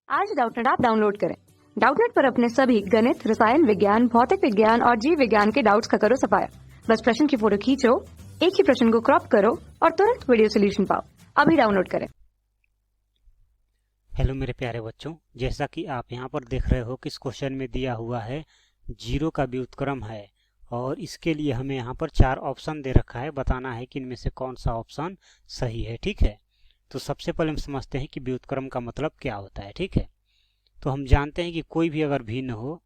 आज Doubtnut app download करें। Doubtnut पर अपने सभी गणित, रसायन विज्ञान, भौतिक विज्ञान और जीव विज्ञान के डाउट्स का करो सफाया। बस प्रश्न की फोटो खींचो, एक ही प्रश्न को क्रॉप करो और तुरंत वीडियो सोल्यूशन पाओ। अभी डाउनलोड करें। हेलो मेरे प्यारे बच्चों, जैसा कि आप यहाँ पर देख रहे हो कि इस क्वेश्चन में दिया हुआ है जीरो का व्युत्क्रम है और इसके लिए हमें यहाँ पर 4 ऑप्शन दे रखा है। बताना है कि इनमें से कौन सा ऑप्शन सही है। ठीक है, तो सबसे पहले हम समझते हैं कि व्युत्क्रम का मतलब क्या होता है। ठीक है, तो हम जानते हैं कि कोई भी अगर भिन्न हो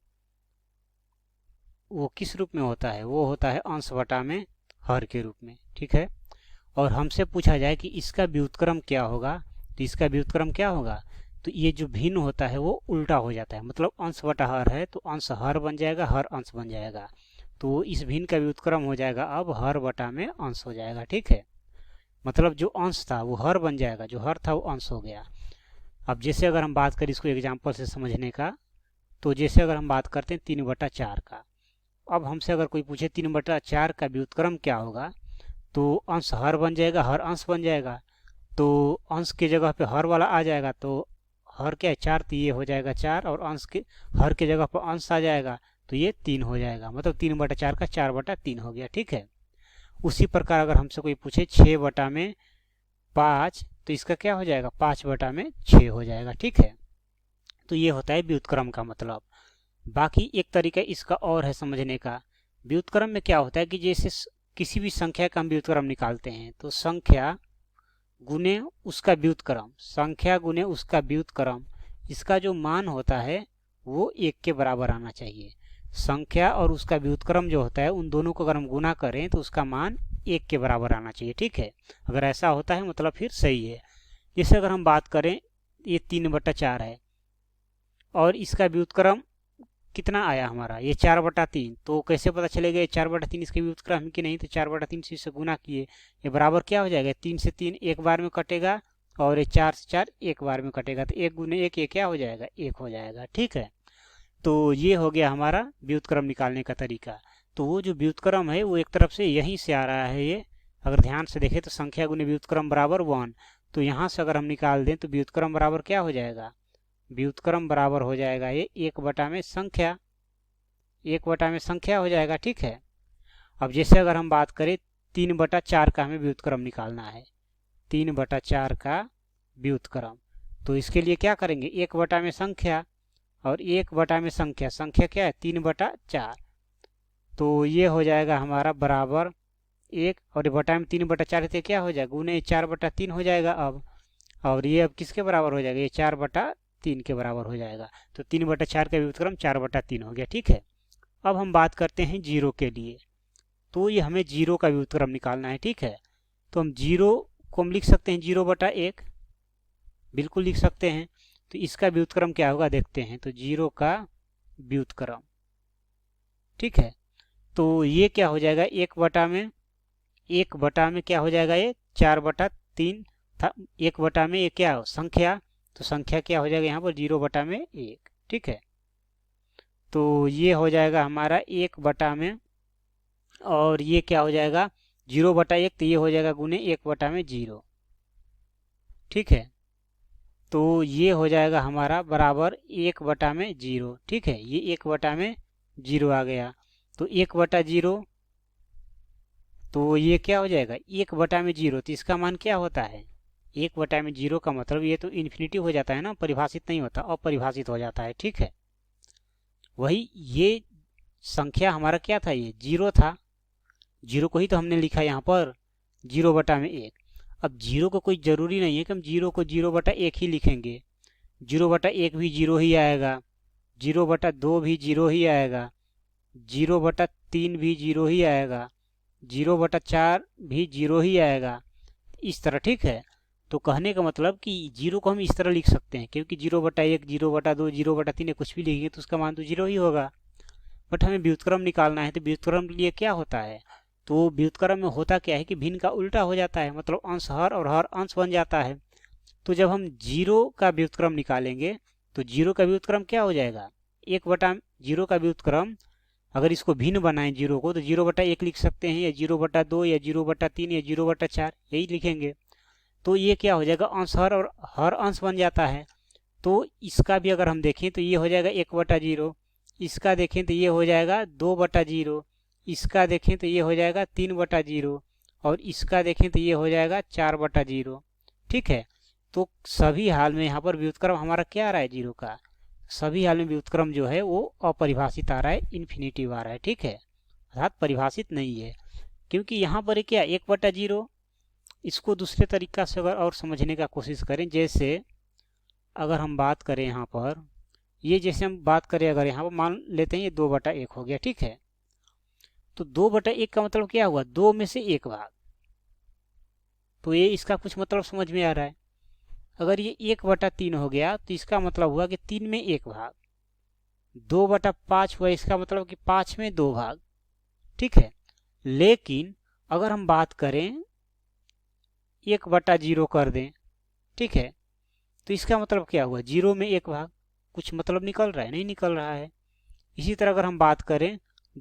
वो किस रूप में होता है, वो होता है अंश बटा में हर के रूप में। ठीक है, और हमसे पूछा जाए कि इसका व्युत्क्रम क्या होगा, तो इसका व्युत्क्रम क्या होगा, तो ये जो भिन्न होता है वो उल्टा हो जाता है। मतलब अंश बटा हर है तो अंश हर बन जाएगा, हर अंश बन जाएगा। तो इस भिन्न का व्युत्क्रम हो जाएगा अब हर बटा में अंश हो जाएगा। ठीक है, मतलब जो अंश था वो हर बन जाएगा, जो हर था वो अंश हो गया। अब जैसे अगर हम बात करें इसको एग्जाम्पल से समझने का, तो जैसे अगर हम बात करते हैं 3/4 का, अब हमसे अगर कोई पूछे 3/4 का व्युत्क्रम क्या होगा, तो अंश हर बन जाएगा, हर अंश बन जाएगा। तो अंश की जगह पे हर वाला आ जाएगा, तो हर क्या है 4, तो ये हो जाएगा 4, और अंश के हर की जगह पर अंश आ जाएगा तो ये 3 हो जाएगा। मतलब 3/4 का 4/3 हो गया। ठीक है, उसी प्रकार अगर हमसे कोई पूछे 6/5, तो इसका क्या हो जाएगा 5/6 हो जाएगा। ठीक है, तो ये होता है व्युत्क्रम का मतलब। बाकी एक तरीका इसका और है समझने का। व्युत्क्रम में क्या होता है कि जैसे किसी भी संख्या का हम व्युत्क्रम निकालते हैं, तो संख्या गुने उसका व्युत्क्रम, संख्या गुने उसका व्युत्क्रम, इसका जो मान होता है वो 1 के बराबर आना चाहिए। संख्या और उसका व्युत्क्रम जो होता है उन दोनों को अगर हम गुना करें तो उसका मान 1 के बराबर आना चाहिए। ठीक है, अगर ऐसा होता है मतलब फिर सही है। जैसे अगर हम बात करें ये 3/4 है और इसका व्युत्क्रम कितना आया हमारा, ये 4/3, तो कैसे पता चलेगा ये 4/3 इसके व्युत्क्रम है कि नहीं, तो 4/3 से इसे गुना किए, ये बराबर क्या हो जाएगा 3 से 3 एक बार में कटेगा और ये 4 से 4 एक बार में कटेगा, तो 1 गुने 1 ये क्या हो जाएगा 1 हो जाएगा। ठीक है, तो ये हो गया हमारा व्युत्क्रम निकालने का तरीका। तो वो जो व्युत्क्रम है वो एक तरफ से यहीं से आ रहा है। ये अगर ध्यान से देखें तो संख्या गुने व्युत्क्रम बराबर 1, तो यहाँ से अगर हम निकाल दें तो व्युत्क्रम बराबर क्या हो जाएगा, व्युत्क्रम बराबर हो जाएगा ये 1 में संख्या, 1 में संख्या हो जाएगा। ठीक है, अब जैसे अगर हम बात करें 3/4 का हमें व्युत्क्रम निकालना है, 3/4 का व्युत्क्रम, तो इसके लिए क्या करेंगे 1 में संख्या और 1 में संख्या, संख्या क्या है 3/4, तो ये हो जाएगा हमारा बराबर 1, और बटा में 3/4 तो क्या हो जाएगा गुने 4/3 हो जाएगा अब, और ये अब किसके बराबर हो जाएगा, ये 4/3 के बराबर हो जाएगा। तो 3/4 का व्युत्क्रम 4/3 हो गया। ठीक है, अब हम बात करते हैं जीरो के लिए, तो ये हमें जीरो का व्युत्क्रम निकालना है। ठीक है, तो हम जीरो को हम लिख सकते हैं 0/1, बिल्कुल लिख सकते हैं। तो इसका व्युत्क्रम क्या होगा देखते हैं, तो जीरो का व्युत्क्रम, ठीक है, तो ये क्या हो जाएगा 1 बटा में क्या हो जाएगा ये 4/3 था, 1 में ये क्या हो संख्या, तो संख्या क्या हो जाएगा यहाँ पर 0/1। ठीक है, तो ये हो जाएगा हमारा 1 में, और ये क्या हो जाएगा 0/1, तो ये हो जाएगा गुने 1/0। ठीक है, तो ये हो जाएगा हमारा बराबर 1/0। ठीक है, ये 1/0 आ गया, तो 1/0, तो ये क्या हो जाएगा 1/0, तो इसका मान क्या होता है 1/0 का मतलब ये तो इन्फिनिटी हो जाता है ना, परिभाषित नहीं होता, अपरिभाषित हो जाता है। ठीक है, वही ये संख्या हमारा क्या था, ये 0 था, 0 को ही तो हमने लिखा यहाँ पर 0/1। अब 0 को कोई ज़रूरी नहीं है कि हम 0 को 0/1 ही लिखेंगे, 0/1 भी 0 ही आएगा, 0/2 भी 0 ही आएगा, 0/3 भी 0 ही आएगा, 0/4 भी 0 ही आएगा, इस तरह। ठीक है, तो कहने का मतलब कि 0 को हम इस तरह लिख सकते हैं, क्योंकि 0/1, 0/2, 0/3 कुछ भी लिखेंगे तो उसका मान तो 0 ही होगा। बट हमें व्युत्क्रम निकालना है, तो व्युत्क्रम के लिए क्या होता है, तो व्युत्क्रम में होता क्या है कि भिन्न का उल्टा हो जाता है, मतलब अंश हर और हर अंश बन जाता है। तो जब हम 0 का व्युत्क्रम निकालेंगे तो 0 का व्युत्क्रम क्या हो जाएगा 1/0 का व्युत्क्रम, अगर इसको भिन्न बनाएं 0 को, तो 0/1 लिख सकते हैं, या 0/2 या 0/3 या 0/4 यही लिखेंगे। तो ये क्या हो जाएगा अंश हर और हर अंश बन जाता है। तो इसका भी अगर हम देखें तो ये हो जाएगा 1/0, इसका देखें तो ये हो जाएगा 2/0, इसका देखें तो ये हो जाएगा 3/0 और इसका देखें तो ये हो जाएगा 4/0। ठीक है, तो सभी हाल में यहाँ पर व्युत्क्रम हमारा क्या आ रहा है 0 का, सभी हाल में व्युत्क्रम जो है वो अपरिभाषित आ रहा है, इन्फिनेटिव आ रहा है। ठीक है, अर्थात परिभाषित नहीं है, क्योंकि यहाँ पर क्या 1/0, इसको दूसरे तरीका से अगर और समझने का कोशिश करें, जैसे अगर हम बात करें यहाँ पर, ये जैसे हम बात करें अगर यहाँ पर मान लेते हैं ये 2/1 हो गया। ठीक है, तो 2/1 का मतलब क्या हुआ, 2 में से 1 भाग, तो ये इसका कुछ मतलब समझ में आ रहा है। अगर ये 1/3 हो गया तो इसका मतलब हुआ कि 3 में 1 भाग, 2/5 हुआ, इसका मतलब कि 5 में 2 भाग। ठीक है, लेकिन अगर हम बात करें 1/0 कर दें, ठीक है, तो इसका मतलब क्या हुआ, 0 में 1 भाग, कुछ मतलब निकल रहा है, नहीं निकल रहा है। इसी तरह अगर हम बात करें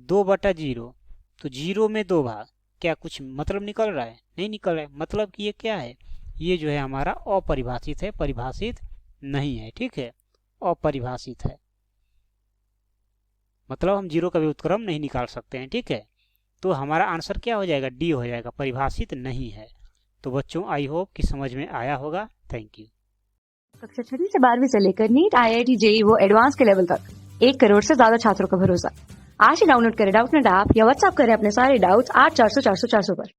2/0, तो 0 में 2 भाग, क्या कुछ मतलब निकल रहा है, नहीं निकल रहा है। मतलब कि ये क्या है, ये जो है हमारा अपरिभाषित है, परिभाषित नहीं है। ठीक है, अपरिभाषित है, मतलब हम 0 का व्युत्क्रम नहीं निकाल सकते हैं। ठीक है, तो हमारा आंसर क्या हो जाएगा, डी हो जाएगा, परिभाषित नहीं है। तो बच्चों आई होप कि समझ में आया होगा। Thank you. कक्षा 6 से 12वीं से लेकर नीट, IIT, JEE वो एडवांस के लेवल तक 1 करोड़ से ज्यादा छात्रों का भरोसा। आज ही डाउनलोड करें डाउटनेट ऐप या व्हाट्सएप करें अपने सारे डाउट्स 8400 400 400 पर।